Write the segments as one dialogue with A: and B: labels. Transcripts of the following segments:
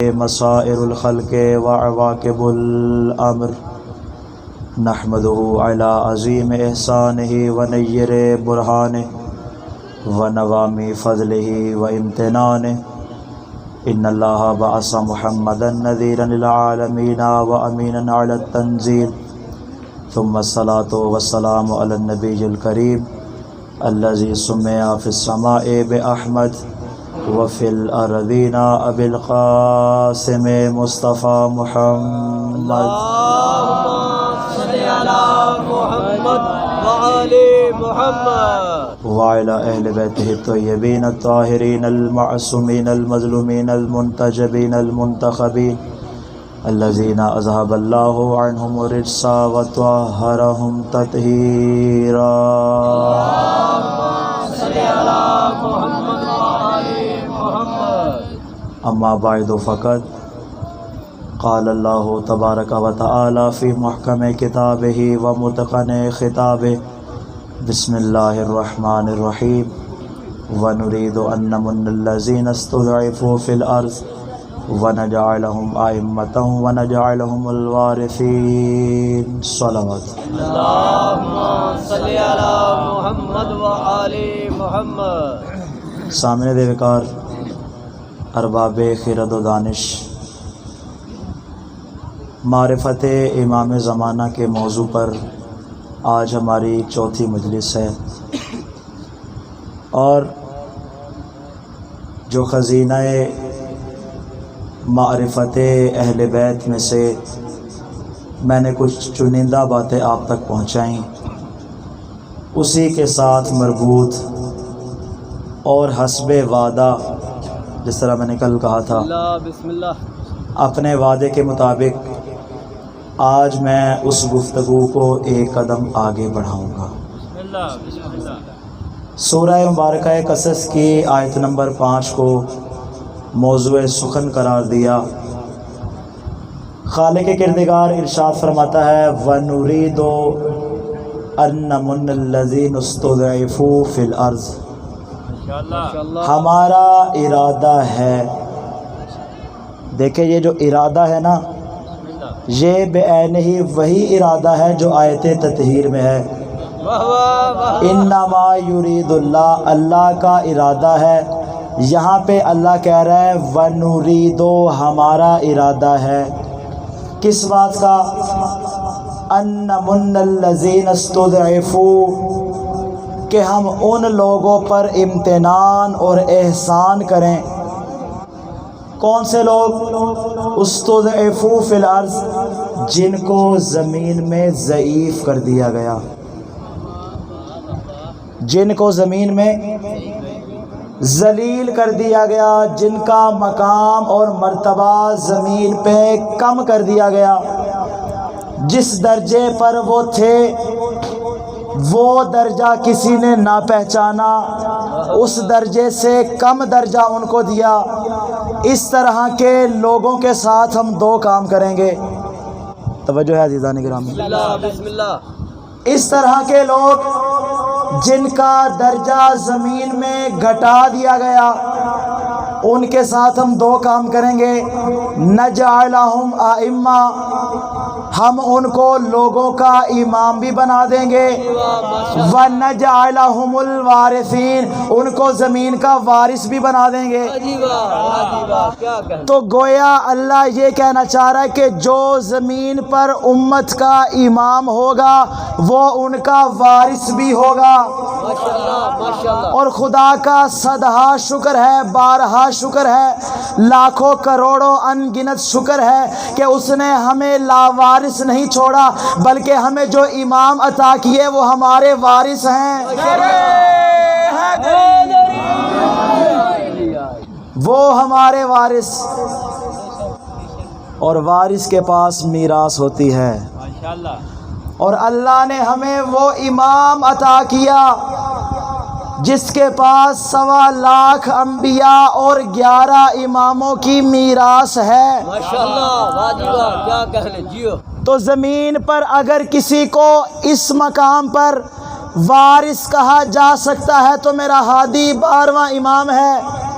A: مسائر الخلق وعواقب الامر نحمده على عظیم احسانه ونیر برہانه ونوامی فضله وامتنانه ان اللہ بعث محمدا نذیرا للعالمین وامینا على التنزیل ثم الصلاة والسلام على النبی الکریم الذي سمع في السماء بأحمد وفي الأرضين أبي القاسم مصطفى محمد
B: اللهم صل على محمد وعلى محمد
A: وعلى أهل بيته الطيبين الطاهرين المعصومين المظلومين المنتجبين المنتخبين الذين أذهب الله عنهم الرجس وطهرهم تطهيرا
B: اللهم صل على محمد وعلى محمد
A: اما بعد فقد قال اللہ تبارک و تعالی فی محکم کتابہ و متقن خطابہ بسم اللہ الرحمن الرحیم ونرید ان نمن الذین استضعفوا فی الارض ونجعلهم ائمة ونجعلهم الوارثین صلوات
B: اللهم صل على محمد وعلى محمد
A: سامنے دے وقار ارباب خرد و دانش، معرفت امام زمانہ کے موضوع پر آج ہماری چوتھی مجلس ہے، اور جو خزینہ معرفت اہل بیت میں سے میں نے کچھ چنندہ باتیں آپ تک پہنچائیں، اسی کے ساتھ مربوط اور حسب وعدہ، جس طرح میں نے کل کہا تھا
B: بسم اللہ
A: اپنے وعدے کے مطابق آج میں اس گفتگو کو ایک قدم آگے بڑھاؤں گا۔
B: بسم اللہ
A: سورہ مبارکہ قصص کی آیت نمبر 5 کو موضوع سخن قرار دیا۔ خالق کردگار ارشاد فرماتا ہے وَنُرِيدُ أَن نَّمُنَّ الَّذِينَ اسْتُضْعِفُوا فِي الْأَرْضِ، ہمارا ارادہ ہے، دیکھیں یہ جو ارادہ ہے نا، یہ بعینہ ہی وہی ارادہ ہے جو آیت تطہیر میں ہے۔ انما یرید اللہ، اللہ کا ارادہ ہے۔ یہاں پہ اللہ کہہ رہا ہے وَنُرِيدُ، ہمارا ارادہ ہے کس بات کا؟ أَن نَّمُنَّ الَّذِينَ اسْتُضْعِفُوا، کہ ہم ان لوگوں پر امتنان اور احسان کریں۔ کون سے لوگ؟ استضعفوا فی الارض، جن کو زمین میں ضعیف کر دیا گیا، جن کو زمین میں ذلیل کر دیا گیا، جن کا مقام اور مرتبہ زمین پہ کم کر دیا گیا، جس درجے پر وہ تھے وہ درجہ کسی نے نہ پہچانا، اس درجے سے کم درجہ ان کو دیا۔ اس طرح کے لوگوں کے ساتھ ہم دو کام کریں گے، توجہ ہے عزیزان گرامی۔
B: بسم اللہ
A: اس طرح کے لوگ جن کا درجہ زمین میں گھٹا دیا گیا، ان کے ساتھ ہم دو کام کریں گے، نجعلہم ائمہ، ہم ان کو لوگوں کا امام بھی بنا دیں گے، وَنَجْعَلَهُمُ الْوَارِثِينَ، ان کو زمین کا وارث بھی بنا دیں گے۔ تو گویا اللہ یہ کہنا چاہ رہا ہے کہ جو زمین پر امت کا امام ہوگا وہ ان کا وارث بھی ہوگا۔ اور خدا کا صدہا شکر ہے، بارہا شکر ہے، لاکھوں کروڑوں ان گنت شکر ہے کہ اس نے ہمیں لاوارث نہیں چھوڑا، بلکہ ہمیں جو امام عطا کیے وہ ہمارے وارث ہیں، وہ ہمارے وارث۔ اور وارث کے پاس میراث ہوتی ہے، اور اللہ نے ہمیں وہ امام عطا کیا جس کے پاس 1.25 لاکھ انبیاء اور 11 اماموں کی میراث ہے۔ تو زمین پر اگر کسی کو اس مقام پر وارث کہا جا سکتا ہے تو میرا ہادی 12واں امام ہے۔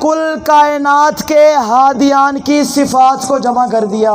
A: کل کائنات کے ہادیان کی صفات کو جمع کر دیا۔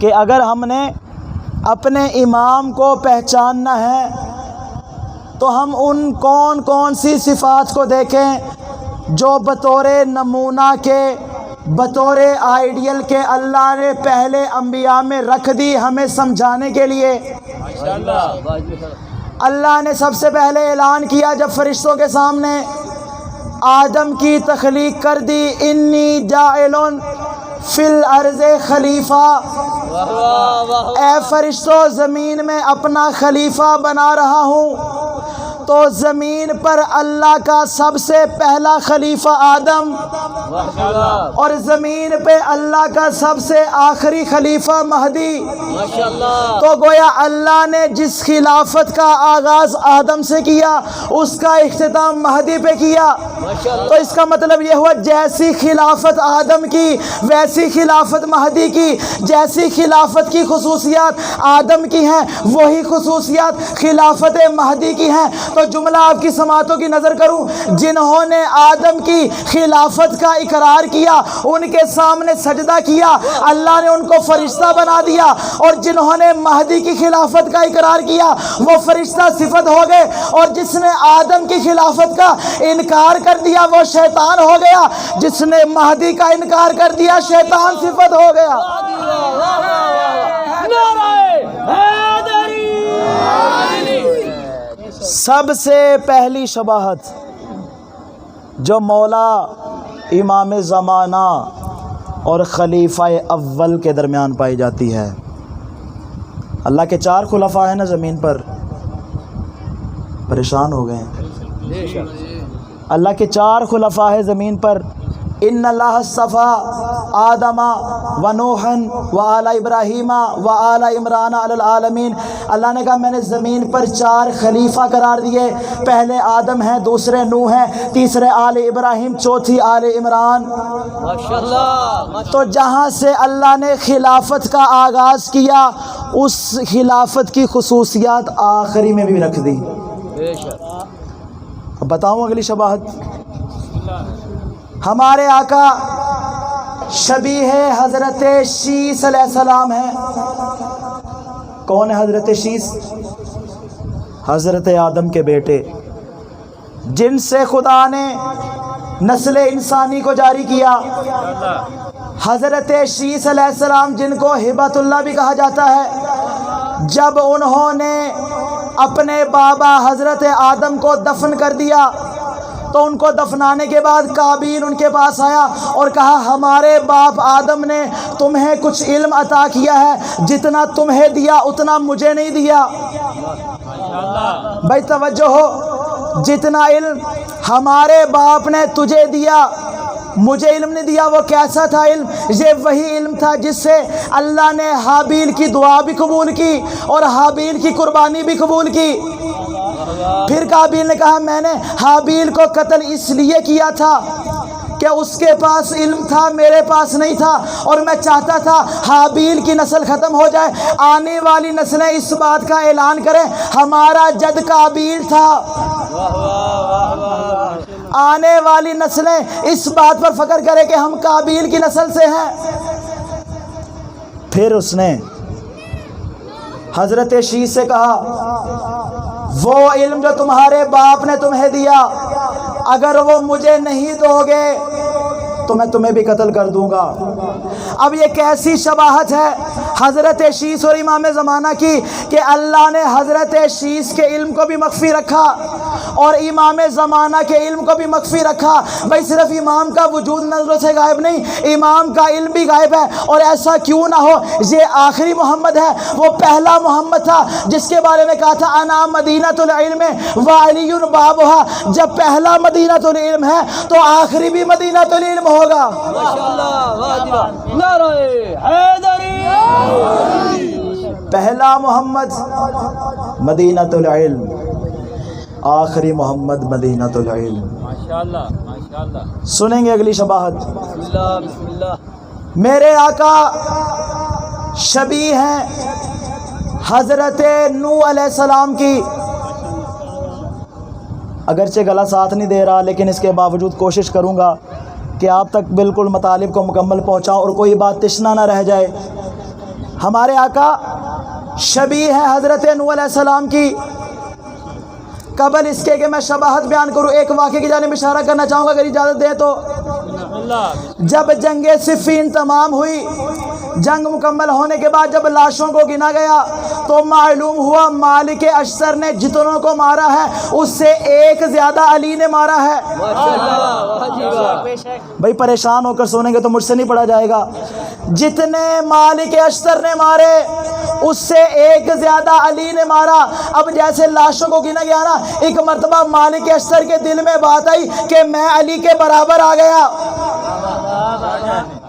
A: کہ اگر ہم نے اپنے امام کو پہچاننا ہے تو ہم ان کون کون سی صفات کو دیکھیں جو بطور نمونہ کے، بطور آئیڈیل کے اللہ نے پہلے انبیاء میں رکھ دی ہمیں سمجھانے کے لیے۔ اللہ نے سب سے پہلے اعلان کیا جب فرشتوں کے سامنے آدم کی تخلیق کر دی، انی جاعل فی الارض خلیفہ، اے فرشتوں زمین میں اپنا خلیفہ بنا رہا ہوں۔ تو زمین پر اللہ کا سب سے پہلا خلیفہ آدم، اور زمین پہ اللہ کا سب سے آخری خلیفہ مہدی۔ تو گویا اللہ نے جس خلافت کا آغاز آدم سے کیا اس کا اختتام مہدی پہ کیا۔ تو اس کا مطلب یہ ہوا جیسی خلافت آدم کی ویسی خلافت مہدی کی، جیسی خلافت کی خصوصیات آدم کی ہیں وہی خصوصیات خلافت مہدی کی ہیں۔ تو جملہ آپ کی سماعتوں کی نظر کروں، جنہوں نے آدم کی خلافت کا اقرار کیا ان کے سامنے سجدہ کیا، اللہ نے ان کو فرشتہ بنا دیا، اور جنہوں نے مہدی کی خلافت کا اقرار کیا وہ فرشتہ صفت ہو گئے، اور جس نے آدم کی خلافت کا انکار کر دیا وہ شیطان ہو گیا، جس نے مہدی کا انکار کر دیا شیطان صفت ہو گیا۔ سب سے پہلی شباہت جو مولا امام زمانہ اور خلیفہ اول کے درمیان پائی جاتی ہے، اللہ کے 4 خلفاء ہیں نا زمین پر، پریشان ہو گئے ہیں۔ اللہ کے 4 خلفاء ہیں زمین پر، ان اللہ اصطفیٰ آدم و نوحن و آل ابراہیم و آل عمران علی العالمین۔ اللہ نے کہا میں نے زمین پر 4 خلیفہ قرار دیے، پہلے آدم ہیں، دوسرے نوح ہیں، تیسرے آل ابراہیم، چوتھی آل عمران۔ تو جہاں سے اللہ نے خلافت کا آغاز کیا اس خلافت کی خصوصیات آخری میں بھی رکھ دی۔ اب بتاؤں اگلی شباہت، ہمارے آقا شبیہ حضرت شیس علیہ السلام ہے۔ کون ہے حضرت شیس؟ حضرت آدم کے بیٹے، جن سے خدا نے نسل انسانی کو جاری کیا۔ حضرت شیس علیہ السلام جن کو ہبۃ اللہ بھی کہا جاتا ہے، جب انہوں نے اپنے بابا حضرت آدم کو دفن کر دیا تو ان کو دفنانے کے بعد قابیل ان کے پاس آیا اور کہا ہمارے باپ آدم نے تمہیں کچھ علم عطا کیا ہے، جتنا تمہیں دیا اتنا مجھے نہیں دیا۔ بھائی توجہ ہو، جتنا علم ہمارے باپ نے تجھے دیا مجھے علم نہیں دیا۔ وہ کیسا تھا علم؟ یہ وہی علم تھا جس سے اللہ نے حابیل کی دعا بھی قبول کی اور حابیل کی قربانی بھی قبول کی۔ پھر قابیل نے کہا میں نے حابیل کو قتل اس لیے کیا تھا کہ اس کے پاس علم تھا میرے پاس نہیں تھا، اور میں چاہتا تھا حابیل کی نسل ختم ہو جائے، آنے والی نسلیں اس بات کا اعلان کریں ہمارا جد قابیل تھا، آنے والی نسلیں اس بات پر فخر کریں کہ ہم قابیل کی نسل سے ہیں۔ پھر اس نے حضرت شیس سے کہا وہ علم جو تمہارے باپ نے تمہیں دیا اگر وہ مجھے نہیں دو گے تو میں تمہیں بھی قتل کر دوں گا۔ اب یہ کیسی شباہت ہے حضرت شیس اور امام زمانہ کی کہ اللہ نے حضرت شیس کے علم کو بھی مخفی رکھا اور امام زمانہ کے علم کو بھی مخفی رکھا۔ بھائی صرف امام کا وجود نظروں سے غائب نہیں، امام کا علم بھی غائب ہے، اور ایسا کیوں نہ ہو، یہ آخری محمد ہے، وہ پہلا محمد تھا جس کے بارے میں کہا تھا انا مدینۃ العلم وعلی بابھا۔ جب پہلا مدینۃ العلم ہے تو آخری بھی مدینۃ العلم ہوگا۔ پہلا محمد مدینۃ العلم، آخری محمد مدینۃ العلم۔ سنیں گے اگلی شباہت۔ میرے آقا شبیہ ہیں حضرت نوح علیہ السلام کی. اگرچہ گلا ساتھ نہیں دے رہا لیکن اس کے باوجود کوشش کروں گا کہ آپ تک بالکل مطالب کو مکمل پہنچاؤں اور کوئی بات تشنا نہ رہ جائے. ہمارے آقا شبیہ ہے حضرت نوح علیہ السلام کی. قبل اس کے کہ میں شباہت بیان کروں ایک واقعے کی جانب اشارہ کرنا چاہوں گا اگر اجازت دے تو. جب جنگ صفین تمام ہوئی، جنگ مکمل ہونے کے بعد جب لاشوں کو گنا گیا تو معلوم ہوا مالک اشتر نے جتنوں کو مارا ہے اس سے ایک زیادہ علی نے مارا ہے. بھائی پریشان ہو کر سونیں گے تو مجھ سے نہیں پڑھا جائے گا. جتنے مالک اشتر نے مارے اس سے ایک زیادہ علی نے مارا. اب جیسے لاشوں کو گنا گیا نا، ایک مرتبہ مالک اشتر کے دل میں بات آئی کہ میں علی کے برابر آ گیا.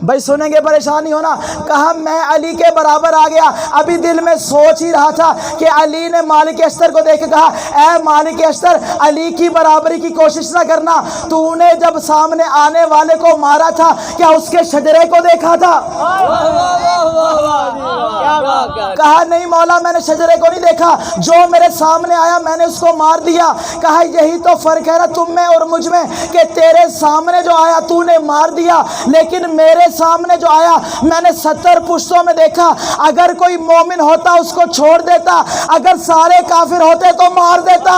A: بھائی سنیں گے پریشان نہیں ہونا. کہا میں علی کے برابر آ گیا. ابھی دل میں سوچ ہی رہا تھا کہ علی نے مالک اشتر کو دیکھ کے کہا اے مالک اشتر علی کی برابری کی کوشش نہ کرنا. تو نے جب سامنے آنے والے کو مارا تھا کیا اس کے شجرے کو دیکھا تھا؟ کہا نہیں مولا میں نے شجرے کو نہیں دیکھا، جو میرے سامنے آیا میں نے اس کو مار دیا. کہا یہی تو فرق ہے نا تم میں اور مجھ میں کہ تیرے سامنے جو آیا تو نے مار دیا، لیکن میرے سامنے جو آیا میں نے 70 پشتوں میں دیکھا. اگر کوئی مومن ہوتا اس کو چھوڑ دیتا، اگر سارے کافر ہوتے تو مار دیتا.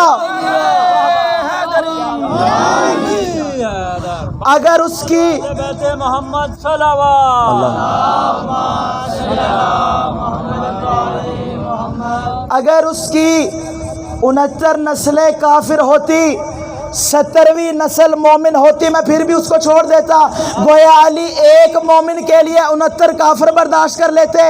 A: اگر اس کی
B: محمد صلوات
A: اگر اس کی 69 نسلیں کافر ہوتی، 70ویں نسل مومن ہوتی، میں پھر بھی اس کو چھوڑ دیتا. گویا علی ایک مومن کے لیے 69 کافر برداشت کر لیتے.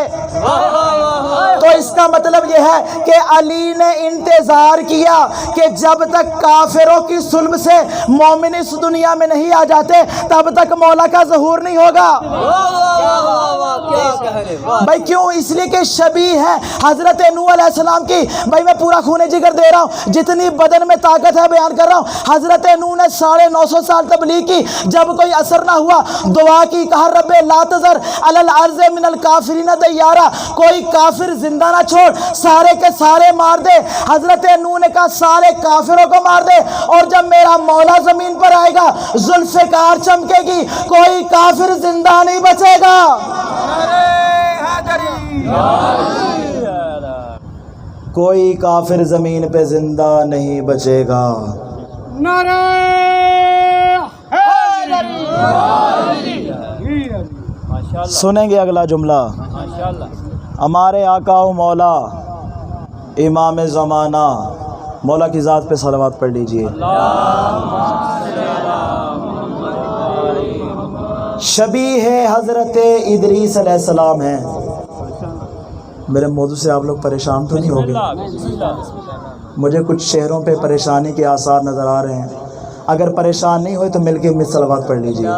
A: تو اس کا مطلب یہ ہے کہ علی نے انتظار کیا کہ جب تک کافروں کی صلب سے مومن اس دنیا میں نہیں آ جاتے تب تک مولا کا ظہور نہیں ہوگا. بھائی کیوں؟ اس لیے کہ شبیہ ہے حضرت نوح علیہ السلام کی. بھائی میں پورا خون جگر دے رہا ہوں، جتنی بدن میں طاقت ہے بیان کر رہا ہوں. حضرت نوح نے 950 سال تبلیغ کی، جب کوئی اثر نہ ہوا دعا کی، کہا رب لا تذر علی الارض من الکافرین دیارا، کوئی کافر زندہ نہ چھوڑ، سارے کے سارے مار دے. حضرت نوح نے کہا سارے کافروں کو مار دے، اور جب میرا مولا زمین پر آئے گا ذوالفقار چمکے گی، کوئی کافر زندہ نہیں بچے گا. کوئی کافر زمین پہ زندہ نہیں بچے گا. سنیں گے اگلا جملہ. ہمارے آقا و مولا امام زمانہ مولا کی ذات پہ صلوات پڑھ لیجئے. شبیہ ہے حضرت ادریس علیہ السلام ہیں. میرے موضوع سے آپ لوگ پریشان تو نہیں ہو گئے؟ مجھے کچھ شہروں پہ پریشانی کے آثار نظر آ رہے ہیں. اگر پریشان نہیں ہوئے تو مل کے مجھ صلوات پڑھ لیجئے.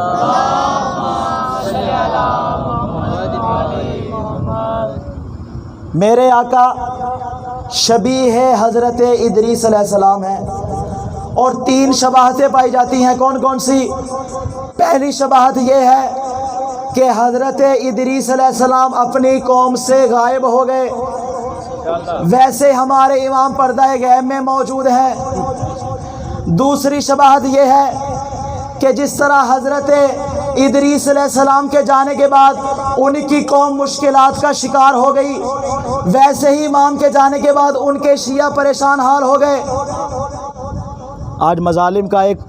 A: میرے آقا شبیہ ہے حضرت ادریس علیہ السلام ہیں، اور 3 شباہتیں پائی جاتی ہیں. کون کون سی؟ پہلی شباہت یہ ہے کہ حضرت ادریس علیہ السلام اپنی قوم سے غائب ہو گئے، ویسے ہمارے امام پردہ غیب میں موجود ہے. دوسری شباہت یہ ہے کہ جس طرح حضرت ادریس علیہ السلام کے جانے کے بعد ان کی قوم مشکلات کا شکار ہو گئی، ویسے ہی امام کے جانے کے بعد ان کے شیعہ پریشان حال ہو گئے. آج مظالم کا ایک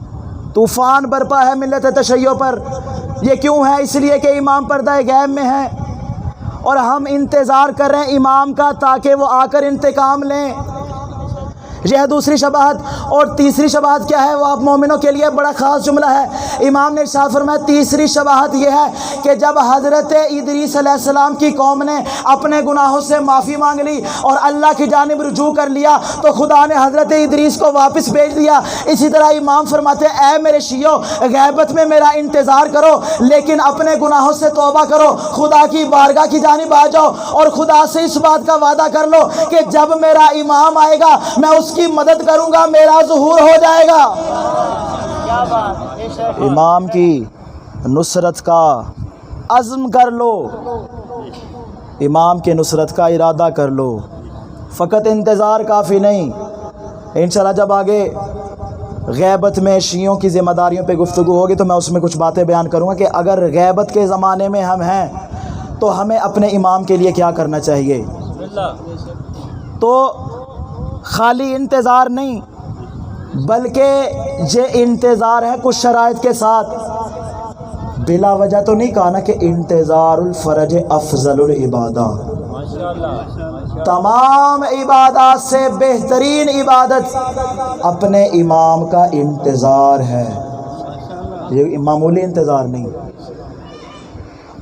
A: طوفان برپا ہے ملت تشیع پر. یہ کیوں ہے؟ اس لیے کہ امام پردہ غیب میں ہے اور ہم انتظار کر رہے ہیں امام کا تاکہ وہ آ کر انتقام لیں. یہ ہے دوسری شباہت. اور تیسری شباہت کیا ہے؟ وہ آپ مومنوں کے لیے بڑا خاص جملہ ہے. امام نے ارشاد فرمایا تیسری شباہت یہ ہے کہ جب حضرت ادریس علیہ السلام کی قوم نے اپنے گناہوں سے معافی مانگ لی اور اللہ کی جانب رجوع کر لیا تو خدا نے حضرت ادریس کو واپس بھیج دیا. اسی طرح امام فرماتے ہیں اے میرے شیعو، غیبت میں میرا انتظار کرو لیکن اپنے گناہوں سے توبہ کرو، خدا کی بارگاہ کی جانب آ جاؤ اور خدا سے اس بات کا وعدہ کر لو کہ جب میرا امام آئے گا میں اس کی مدد کروں گا، میرا ظہور ہو جائے گا. امام کی نصرت کا عزم کر لو. امام کی نصرت کا ارادہ کر لو. فقط انتظار کافی نہیں. انشاءاللہ جب آگے غیبت میں شیعوں کی ذمہ داریوں پہ گفتگو ہوگی تو میں اس میں کچھ باتیں بیان کروں گا کہ اگر غیبت کے زمانے میں ہم ہیں تو ہمیں اپنے امام کے لیے کیا کرنا چاہیے. تو خالی انتظار نہیں بلکہ یہ انتظار ہے کچھ شرائط کے ساتھ. بلا وجہ تو نہیں کہا نا کہ انتظار الفرج افضل العبادہ. تمام عبادات سے بہترین عبادت اپنے امام کا انتظار ہے. یہ معمولی انتظار نہیں.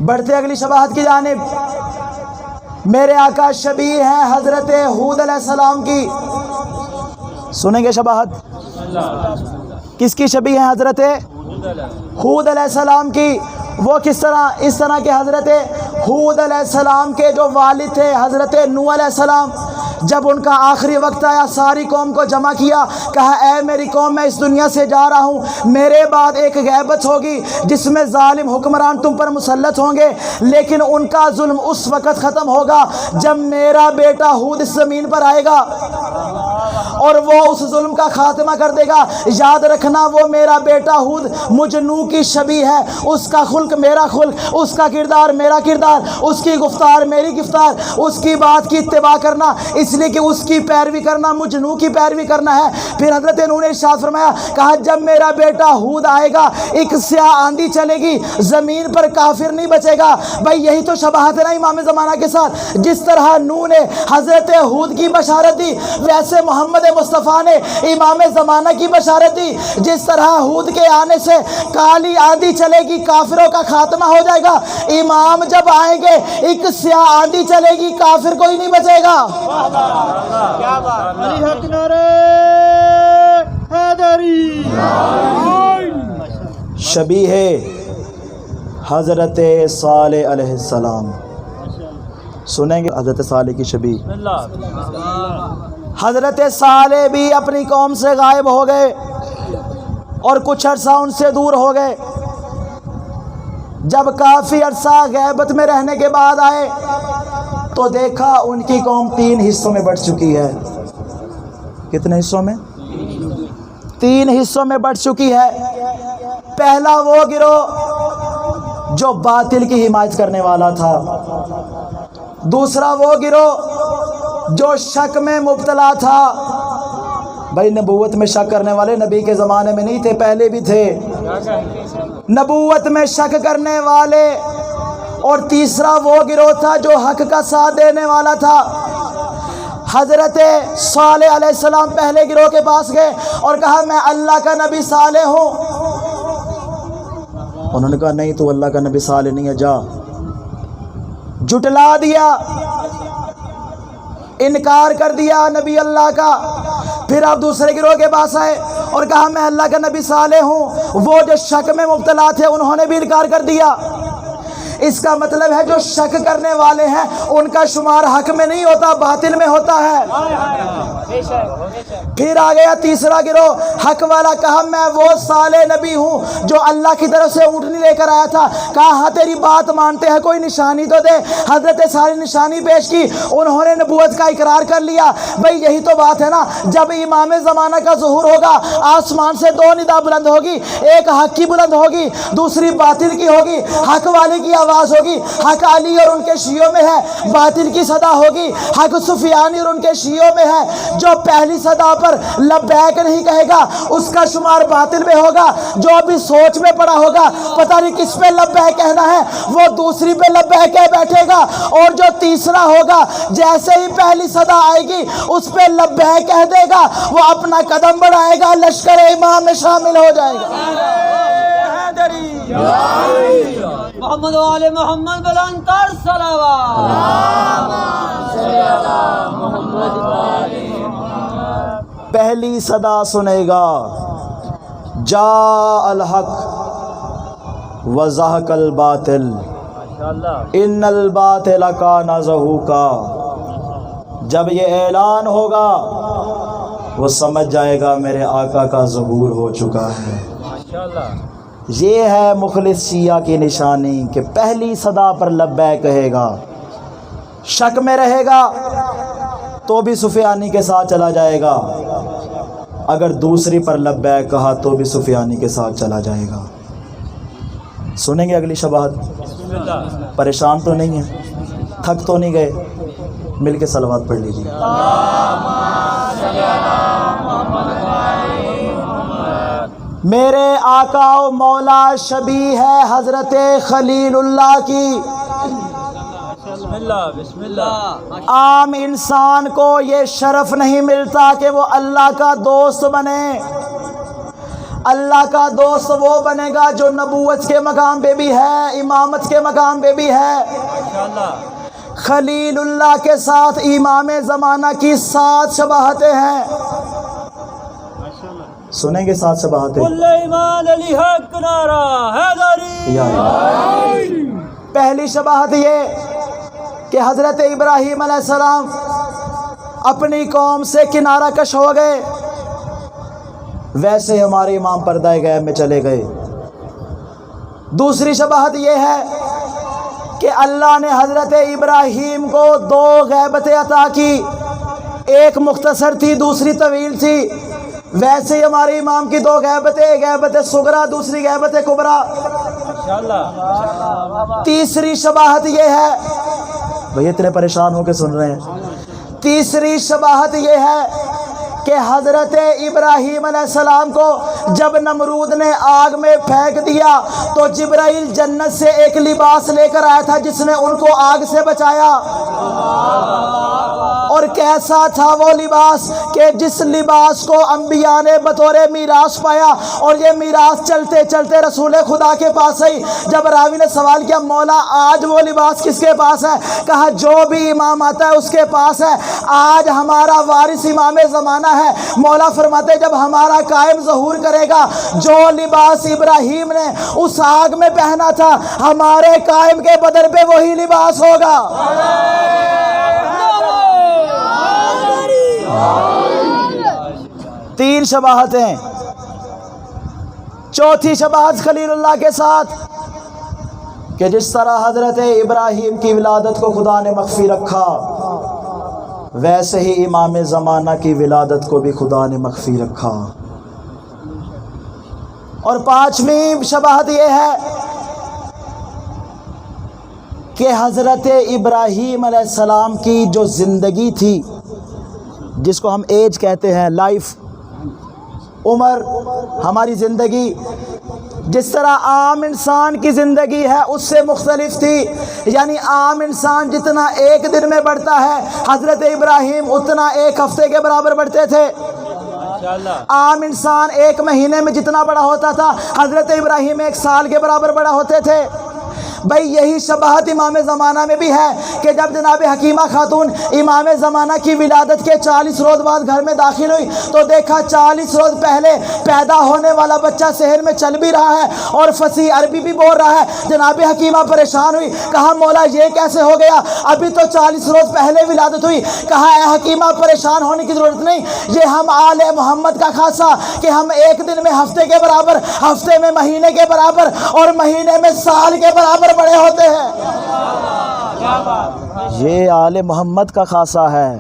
A: بڑھتے اگلی شباہت کی جانب. میرے آقا شبیہ ہیں حضرت ہود علیہ السلام کی. سنیں گے شباہت کس کی شبیہ ہیں؟ حضرت ہود علیہ السلام کی. وہ کس طرح؟ اس طرح کہ حضرت ہود علیہ السلام کے جو والد تھے حضرت نوح علیہ السلام، جب ان کا آخری وقت آیا ساری قوم کو جمع کیا، کہا اے میری قوم میں اس دنیا سے جا رہا ہوں، میرے بعد ایک غیبت ہوگی جس میں ظالم حکمران تم پر مسلط ہوں گے، لیکن ان کا ظلم اس وقت ختم ہوگا جب میرا بیٹا ہود اس زمین پر آئے گا اور وہ اس ظلم کا خاتمہ کر دے گا. یاد رکھنا وہ میرا بیٹا ہود مجھ نوح کی شبیہ ہے. اس کا خلق میرا خلق، اس کا کردار میرا کردار، اس کی گفتار میری گفتار، اس کی بات کی اتباع کرنا اس لیے کہ اس کی پیروی کرنا مجھ نوح کی پیروی کرنا ہے. پھر حضرت نوح نے ارشاد فرمایا، کہا جب میرا بیٹا ہود آئے گا ایک سیاہ آندھی چلے گی، زمین پر کافر نہیں بچے گا. بھائی یہی تو شباہت ہے نا امام زمانہ کے ساتھ. جس طرح نوح نے حضرت ہود کی بشارت دی ویسے محمد مصطفیٰ نے امام زمانہ کی بشارت دی. جس طرح ہود کے آنے سے کالی آندھی چلے گی، کافروں کا خاتمہ ہو جائے گا، امام جب آئیں گے ایک سیاہ آندھی چلے گی، کافر کوئی نہیں بچے گا.
B: علی حق نعرہ حیدری.
A: شبیہ حضرت صالح علیہ السلام. سنیں گے حضرت صالح کی شبیہ. حضرت صالح بھی اپنی قوم سے غائب ہو گئے اور کچھ عرصہ ان سے دور ہو گئے. جب کافی عرصہ غیبت میں رہنے کے بعد آئے تو دیکھا ان کی قوم 3 حصوں میں بٹ چکی ہے. کتنے حصوں میں؟ 3 حصوں میں بٹ چکی ہے. پہلا وہ گروہ جو باطل کی حمایت کرنے والا تھا، دوسرا وہ گروہ جو شک میں مبتلا تھا. بھائی نبوت میں شک کرنے والے نبی کے زمانے میں نہیں تھے، پہلے بھی تھے. نبوت میں شک کرنے والے. اور تیسرا وہ گروہ تھا جو حق کا ساتھ دینے والا تھا. حضرت صالح علیہ السلام پہلے گروہ کے پاس گئے اور کہا میں اللہ کا نبی صالح ہوں. انہوں نے کہا نہیں تو اللہ کا نبی صالح نہیں ہے، جا. جھٹلا دیا، انکار کر دیا نبی اللہ کا. پھر آپ دوسرے گروہ کے پاس آئے اور کہا میں اللہ کا نبی صالح ہوں. وہ جو شک میں مبتلا تھے انہوں نے بھی انکار کر دیا. اس کا مطلب ہے جو شک کرنے والے ہیں ان کا شمار حق میں نہیں ہوتا، باطل میں ہوتا ہے. پھر آ گیا تیسرا گروہ حق والا. کہا میں وہ صالح نبی ہوں جو اللہ کی طرف سے اونٹنی لے کر آیا تھا. کہا ہاں تیری بات مانتے ہیں، کوئی نشانی تو دے. حضرت صالح نشانی پیش کی، انہوں نے نبوت کا اقرار کر لیا. بھئی یہی تو بات ہے نا، جب امام زمانہ کا ظہور ہوگا آسمان سے 2 ندا بلند ہوگی، ایک حق کی بلند ہوگی، دوسری باطل کی ہوگی. حق والے کی آواز ہوگی، حق علی اور ان کے شیعوں میں ہے. باطل کی صدا ہوگی، حق سفیانی اور ان کے شیعوں میں ہے. جو پہلی صدا پر لبیک نہیں کہے گا اس کا شمار باطل میں ہوگا. جو ابھی سوچ میں پڑا ہوگا پتہ نہیں کس پہ لبیک کہنا ہے، وہ دوسری پہ لبیک کہہ بیٹھے گا. اور جو تیسرا ہوگا جیسے ہی پہلی صدا آئے گی اس پہ لبیک کہہ دے گا، وہ اپنا قدم بڑھائے گا، لشکر امام میں شامل ہو جائے گا.
B: محمد و آل محمد بلند تر صلوات.
A: پہلی صدا سنے گا، جا الحق وزہق الباطل ان الباطل کان زہوقا. جب یہ اعلان ہوگا وہ سمجھ جائے گا میرے آقا کا ظہور ہو چکا ہے. یہ ہے مخلص شیعہ کی نشانی کہ پہلی صدا پر لبیک کہے گا. شک میں رہے گا تو بھی سفیانی کے ساتھ چلا جائے گا، اگر دوسری پر لبیک کہا تو بھی سفیانی کے ساتھ چلا جائے گا۔ سنیں گے اگلی شباہت؟ پریشان تو نہیں ہیں؟ تھک تو نہیں گئے؟ مل کے صلوات پڑھ لیجیے۔ میرے آقا و مولا شبیہ ہے حضرت خلیل اللہ کی۔
B: بسم اللہ۔
A: عام انسان کو یہ شرف نہیں ملتا کہ وہ اللہ کا دوست بنے۔ اللہ کا دوست وہ بنے گا جو نبوت کے مقام پہ بھی ہے، امامت کے مقام پہ بھی ہے۔ خلیل اللہ کے ساتھ امام زمانہ کی 7 شباہتیں ہیں۔ سنیں گے 7 شباہتیں؟
B: کل ایمان علی حق نعرہ حیدری۔
A: یا پہلی شباہت یہ کہ حضرت ابراہیم علیہ السلام اپنی قوم سے کنارہ کش ہو گئے، ویسے ہمارے امام پردہ غیب میں چلے گئے۔ دوسری شباہت یہ ہے کہ اللہ نے حضرت ابراہیم کو 2 غیبتیں عطا کی، ایک مختصر تھی دوسری طویل تھی، ویسے ہی ہمارے امام کی 2 غیبتیں، ایک غیبت صغریٰ دوسری غیبت کبریٰ۔ تیسری شباہت یہ ہے، بھئی اتنے پریشان ہو کے سن رہے ہیں، تیسری شباہت یہ ہے کہ حضرت ابراہیم علیہ السلام کو جب نمرود نے آگ میں پھینک دیا تو جبرائیل جنت سے ایک لباس لے کر آیا تھا جس نے ان کو آگ سے بچایا۔ اور کیسا تھا وہ لباس کہ جس لباس کو انبیاء نے بطور میراث پایا، اور یہ میراث چلتے چلتے رسول خدا کے پاس آئی۔ جب راوی نے سوال کیا مولا آج وہ لباس کس کے پاس ہے؟ کہا جو بھی امام آتا ہے اس کے پاس ہے، آج ہمارا وارث امام زمانہ ہے۔ مولا فرماتے جب ہمارا قائم ظہور کرے گا، جو لباس ابراہیم نے اس آگ میں پہنا تھا ہمارے قائم کے بدن پہ وہی لباس ہوگا۔ 3 شباہتیں۔ چوتھی شباہت خلیل اللہ کے ساتھ کہ جس طرح حضرت ابراہیم کی ولادت کو خدا نے مخفی رکھا، ویسے ہی امام زمانہ کی ولادت کو بھی خدا نے مخفی رکھا۔ اور 5ویں شباہت یہ ہے کہ حضرت ابراہیم علیہ السلام کی جو زندگی تھی، جس کو ہم ایج کہتے ہیں، لائف، عمر، ہماری زندگی جس طرح عام انسان کی زندگی ہے اس سے مختلف تھی۔ یعنی عام انسان جتنا ایک دن میں بڑھتا ہے، حضرت ابراہیم اتنا 1 ہفتے کے برابر بڑھتے تھے۔ عام انسان 1 مہینے میں جتنا بڑا ہوتا تھا، حضرت ابراہیم 1 سال کے برابر بڑا ہوتے تھے۔ بھئی یہی شباہت امام زمانہ میں بھی ہے کہ جب جناب حکیمہ خاتون امام زمانہ کی ولادت کے 40 روز بعد گھر میں داخل ہوئی تو دیکھا 40 روز پہلے پیدا ہونے والا بچہ صحن میں چل بھی رہا ہے اور فصیح عربی بھی بول رہا ہے۔ جناب حکیمہ پریشان ہوئی، کہا مولا یہ کیسے ہو گیا؟ ابھی تو 40 روز پہلے ولادت ہوئی۔ کہا اے حکیمہ پریشان ہونے کی ضرورت نہیں، یہ ہم آل محمد کا خاصہ کہ ہم 1 دن میں ہفتے کے برابر، ہفتے میں مہینے کے برابر اور مہینے میں سال کے برابر بڑے ہوتے ہیں۔ یہ آل محمد کا خاصہ ہے۔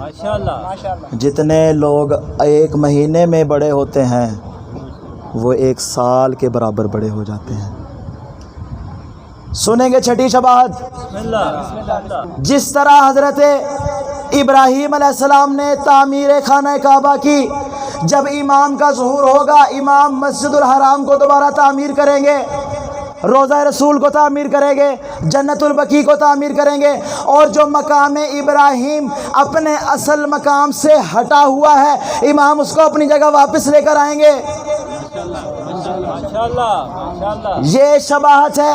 A: جتنے لوگ 1 مہینے میں بڑے ہوتے ہیں وہ 1 سال کے برابر بڑے ہو جاتے ہیں۔ سنیں گے 6ٹھی شباہت۔ جس طرح حضرت ابراہیم علیہ السلام نے تعمیر خانہ کعبہ کی، جب امام کا ظہور ہوگا امام مسجد الحرام کو دوبارہ تعمیر کریں گے، روضہ رسول کو تعمیر کریں گے، جنت البقیع کو تعمیر کریں گے، اور جو مقام ابراہیم اپنے اصل مقام سے ہٹا ہوا ہے امام اس کو اپنی جگہ واپس لے کر آئیں گے۔ یہ شباہت ہے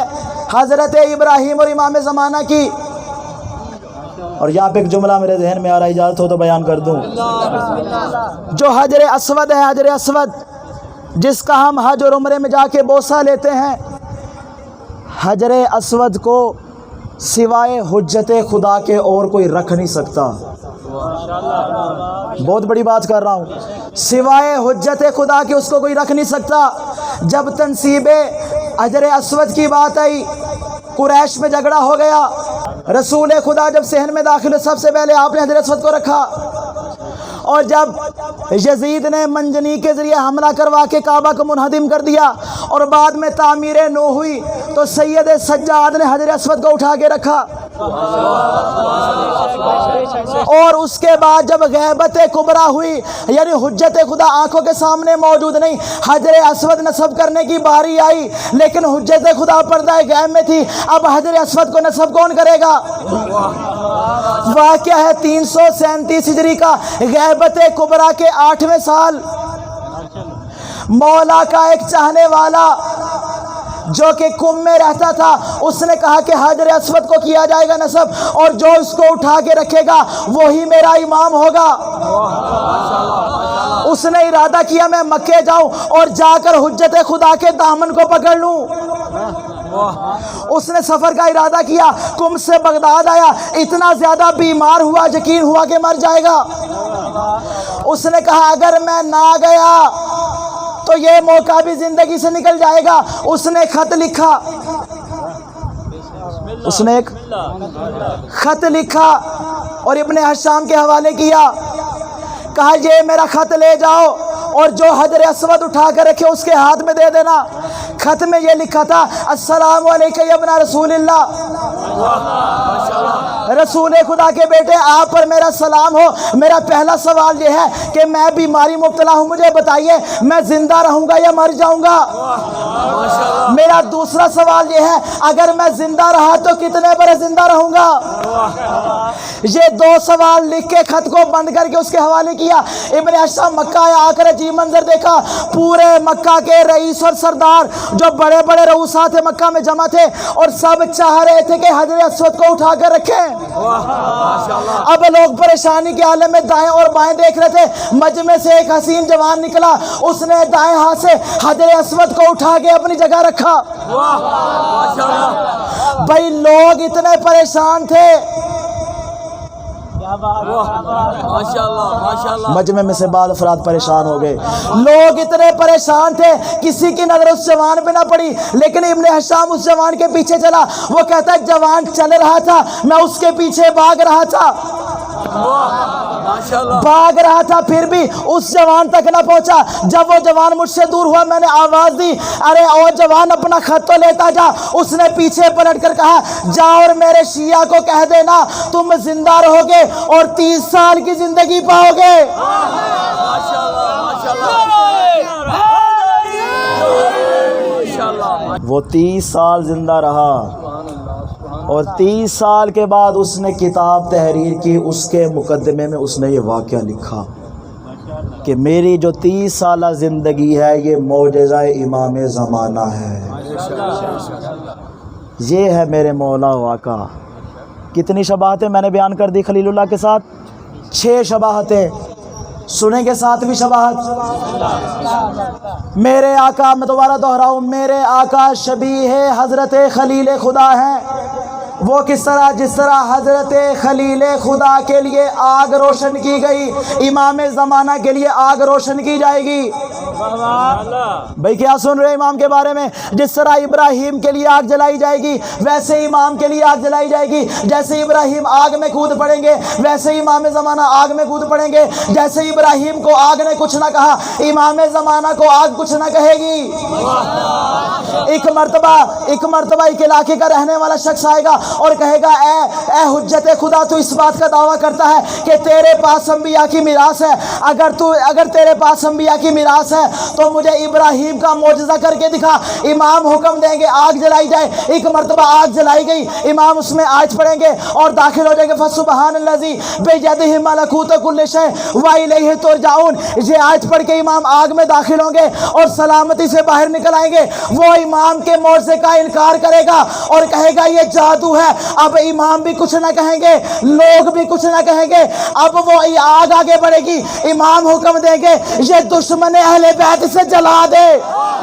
A: حضرت ابراہیم اور امام زمانہ کی۔ اور یہاں پہ ایک جملہ میرے ذہن میں آ رہا ہے، اجازت ہو تو بیان کر دوں۔ جو حجر اسود ہے، حجر اسود جس کا ہم حج اور عمرے میں جا کے بوسہ لیتے ہیں، حجر اسود کو سوائے حجت خدا کے اور کوئی رکھ نہیں سکتا۔ بہت بڑی بات کر رہا ہوں، سوائے حجت خدا کے اس کو کوئی رکھ نہیں سکتا۔ جب تنصیب حجر اسود کی بات آئی، قریش میں جھگڑا ہو گیا، رسول خدا جب صحن میں داخل ہوئے، سب سے پہلے آپ نے حضرت اسود کو رکھا، اور جب یزید نے منجنیق کے ذریعے حملہ کروا کے کعبہ کو منہدم کر دیا اور بعد میں تعمیر نو ہوئی، تو سید سجاد نے حجر اسود کو اٹھا کے رکھا، اور اس کے بعد جب غیبت کبریٰ ہوئی، یعنی حجت خدا آنکھوں کے سامنے موجود نہیں، حجر اسود نصب کرنے کی باری آئی، لیکن حجت خدا پردہ غیب میں تھی، اب حجر اسود کو نصب کون کرے گا؟ واقعہ ہے 337 ہجری کا، غیبت کبریٰ کے 8ویں سال، مولا کا ایک چاہنے والا جو کہ کم میں رہتا تھا، اس نے کہا کہ حجر اسود کو کیا جائے گا نصب، اور جو اس کو اٹھا کے رکھے گا وہی میرا امام ہوگا۔ اس نے ارادہ کیا میں مکے جاؤں اور جا کر حجت خدا کے دامن کو پکڑ لوں۔ اس نے سفر کا ارادہ کیا، کم سے بغداد آیا، اتنا زیادہ بیمار ہوا، یقین ہوا کہ مر جائے گا۔ اس نے کہا اگر میں نہ گیا تو یہ موقع بھی زندگی سے نکل جائے گا۔ اس نے خط لکھا، اس نے ایک خط لکھا اور ابن حشام کے حوالے کیا، کہا یہ میرا خط لے جاؤ اور جو حجر اسود اٹھا کر رکھے اس کے ہاتھ میں دے دینا۔ خط میں یہ لکھا تھا السلام علیکم یا ابن رسول اللہ، رسول خدا کے بیٹے آپ پر میرا سلام ہو۔ میرا پہلا سوال یہ ہے کہ میں بیماری مبتلا ہوں، مجھے بتائیے میں زندہ رہوں گا یا مر جاؤں گا؟ میرا دوسرا سوال یہ ہے اگر میں زندہ رہا تو کتنے برس زندہ رہوں گا؟ یہ 2 سوال لکھ کے خط کو بند کر کے اس کے حوالے کیا۔ ابن حشام مکہ آیا، آ کر عجیب منظر دیکھا، پورے مکہ کے رئیس اور سردار جو بڑے بڑے رؤسات مکہ میں جمع تھے، اور سب چاہ رہے تھے کہ حجر اسود کو اٹھا کر رکھیں۔ اب لوگ پریشانی کے عالم میں دائیں اور بائیں دیکھ رہے تھے۔ مجمع سے ایک حسین جوان نکلا، اس نے دائیں ہاتھ سے حجر اسود کو اٹھا کے اپنی جگہ رکھا۔ بھائی لوگ اتنے پریشان تھے، مجمع میں سے بعض افراد پریشان ہو گئے، لوگ اتنے پریشان تھے، کسی کی نظر اس جوان پہ نہ پڑی، لیکن ابن حشام اس جوان کے پیچھے چلا۔ وہ کہتا ہے جوان چل رہا تھا، میں اس کے پیچھے بھاگ رہا تھا، بھاگ رہا تھا، پھر بھی اس جوان تک نہ پہنچا۔ جب وہ جوان مجھ سے دور ہوا میں نے آواز دی، ارے او جوان اپنا خط تو لیتا جا۔ اس نے پیچھے پلٹ کر کہا جا اور میرے شیعہ کو کہہ دینا تم زندہ رہو گے اور 30 سال کی زندگی پاؤ گے۔ وہ 30 سال زندہ رہا، اور 30 سال کے بعد اس نے کتاب تحریر کی۔ اس کے مقدمے میں اس نے یہ واقعہ لکھا کہ میری جو 30 سالہ زندگی ہے یہ معجزہ امام زمانہ ہے۔ یہ ہے میرے مولا واقعہ۔ کتنی شباہتیں میں نے بیان کر دی خلیل اللہ کے ساتھ؟ 6 شباہتیں۔ سنیں گے 7ویں شباہت؟ میرے آقا، میں دوبارہ دہراؤں، میرے آقا شبیہ حضرت خلیل خدا ہیں۔ وہ کس طرح؟ جس طرح حضرت خلیل خدا کے لیے آگ روشن کی گئی، امام زمانہ کے لیے آگ روشن کی جائے گی۔ بھائی کیا سن رہے امام کے بارے میں؟ جس طرح ابراہیم کے لیے آگ جلائی جائے گی ویسے امام کے لیے آگ جلائی جائے گی۔ جیسے ابراہیم آگ میں کود پڑیں گے ویسے امام زمانہ آگ میں کود پڑیں گے۔ جیسے ابراہیم کو آگ نے کچھ نہ کہا امام زمانہ کو آگ کچھ نہ کہے گی۔ ایک مرتبہ ایک علاقے کا رہنے والا شخص آئے گا اور کہے گا اے حجت خدا، تو اس بات کا دعویٰ کرتا ہے کہ تیرے پاس انبیاء کی میراث ہے، اگر تیرے پاس انبیاء کی میراث ہے تو مجھے ابراہیم کا معجزہ کر کے دکھا۔ امام حکم دیں گے آگ جلائی جائے۔ ایک مرتبہ آگ جلائی گئی، امام اس میں آیت پڑھیں گے اور داخل ہو جائیں گے، فسبحان الذی بیدہ ملکوت کل شیء والیہ ترجعون۔ یہ آیت پڑھ کے امام آگ میں داخل ہوں گے اور سلامتی سے باہر نکل آئیں گے۔ وہ امام کے معجزے کا انکار کرے گا اور کہے گا یہ جادو ہے۔ اب امام بھی کچھ نہ کہیں گے، لوگ بھی کچھ نہ کہیں گے۔ اب وہ آگ آگے بڑھے گی، امام حکم دیں گے یہ دشمن اہل بیت سے جلا دے۔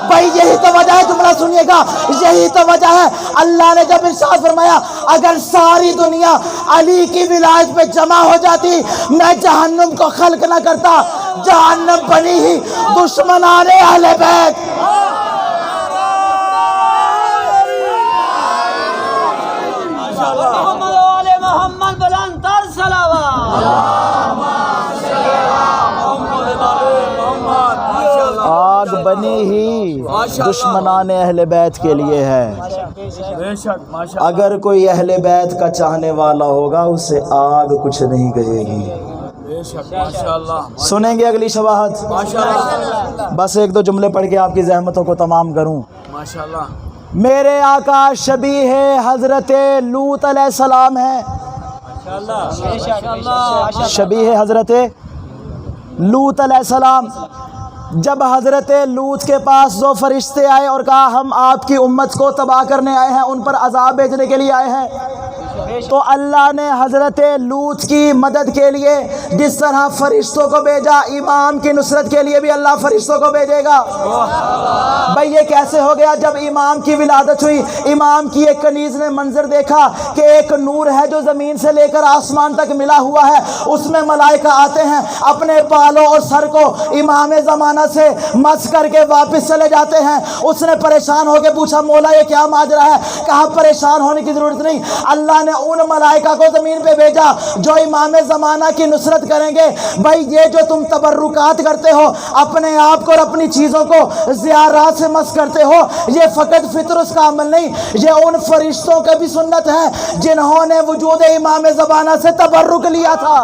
A: بھائی یہی تو وجہ ہے، جملہ سنیے گا، یہی تو وجہ ہے اللہ نے جب ارشاد فرمایا اگر ساری دنیا علی کی ولایت پہ جمع ہو جاتی میں جہنم کو خلق نہ کرتا، جہنم بنی ہی دشمنان اہل بیت۔
B: محمد
A: بنی ہی دشمنان اہل بیت کے لیے ہے۔ اگر کوئی اہل بیت کا چاہنے والا ہوگا اسے آگ کچھ نہیں کہے گی۔ سنیں گے اگلی شواہد؟ بس ایک دو جملے پڑھ کے آپ کی زحمتوں کو تمام کروں۔ میرے آقا شبیہ حضرت لوط علیہ السلام ہے، شبیہ حضرت لوط علیہ السلام۔ جب حضرت لوط کے پاس دو فرشتے آئے اور کہا ہم آپ کی امت کو تباہ کرنے آئے ہیں، ان پر عذاب بھیجنے کے لیے آئے ہیں، تو اللہ نے حضرت لوط کی مدد کے لیے جس طرح فرشتوں کو بھیجا، امام کی نصرت کے لیے بھی اللہ فرشتوں کو بھیجے گا۔ بھئی یہ کیسے ہو گیا؟ جب امام کی ولادت ہوئی، امام کی ایک کنیز نے منظر دیکھا کہ ایک نور ہے جو زمین سے لے کر آسمان تک ملا ہوا ہے، اس میں ملائکہ آتے ہیں، اپنے بالوں اور سر کو امام زمانہ سے مس کر کے واپس چلے جاتے ہیں۔ اس نے پریشان ہو کے پوچھا مولا یہ کیا ماجرا ہے؟ کہا پریشان ہونے کی ضرورت نہیں، اللہ نے ان ملائکہ کو زمین پہ بھیجا جو امام زمانہ کی نصرت کریں گے۔ بھائی یہ جو تم تبرکات کرتے ہو، اپنے آپ کو اور اپنی چیزوں کو زیارات سے مس کرتے ہو، یہ فقط فطرس کا عمل نہیں، یہ ان فرشتوں کا بھی سنت ہے جنہوں نے وجود امام زمانہ سے تبرک لیا تھا۔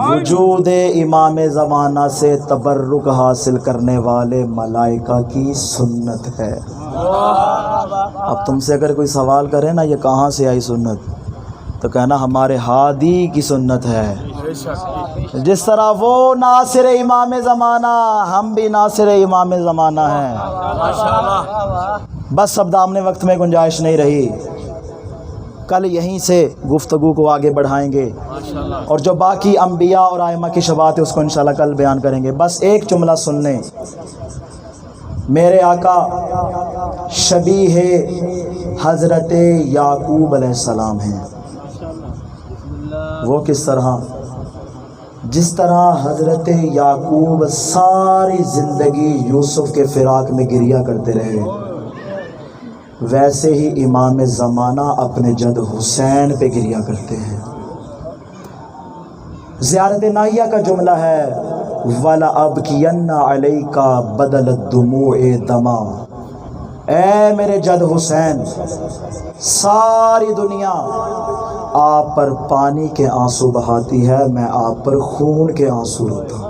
A: وجود امام زمانہ سے تبرک حاصل کرنے والے ملائکہ کی سنت ہے۔ اب تم سے اگر کوئی سوال کرے نا یہ کہاں سے آئی سنت، تو کہنا ہمارے ہادی کی سنت ہے۔ جس طرح وہ ناصر امام زمانہ، ہم بھی ناصر امام زمانہ ہیں۔ بس اب دامن وقت میں گنجائش نہیں رہی، کل یہیں سے گفتگو کو آگے بڑھائیں گے، اور جو باقی انبیاء اور ائمہ کی شفاعت ہے اس کو انشاءاللہ کل بیان کریں گے۔ بس ایک جملہ سن لیں، میرے آقا شبیہ حضرت یعقوب علیہ السلام ہیں۔ وہ کس طرح؟ جس طرح حضرت یعقوب ساری زندگی یوسف کے فراق میں گریہ کرتے رہے، ویسے ہی امام زمانہ اپنے جد حسین پہ گریہ کرتے ہیں۔ زیارت ناہیہ کا جملہ ہے وَلَأَبْكِيَنَّ عَلَيْكَ بَدَلَ الدُّمُوعِ دَمًا۔ اے میرے جد حسین، ساری دنیا آپ پر پانی کے آنسو بہاتی ہے، میں آپ پر خون کے آنسو روتا ہوں۔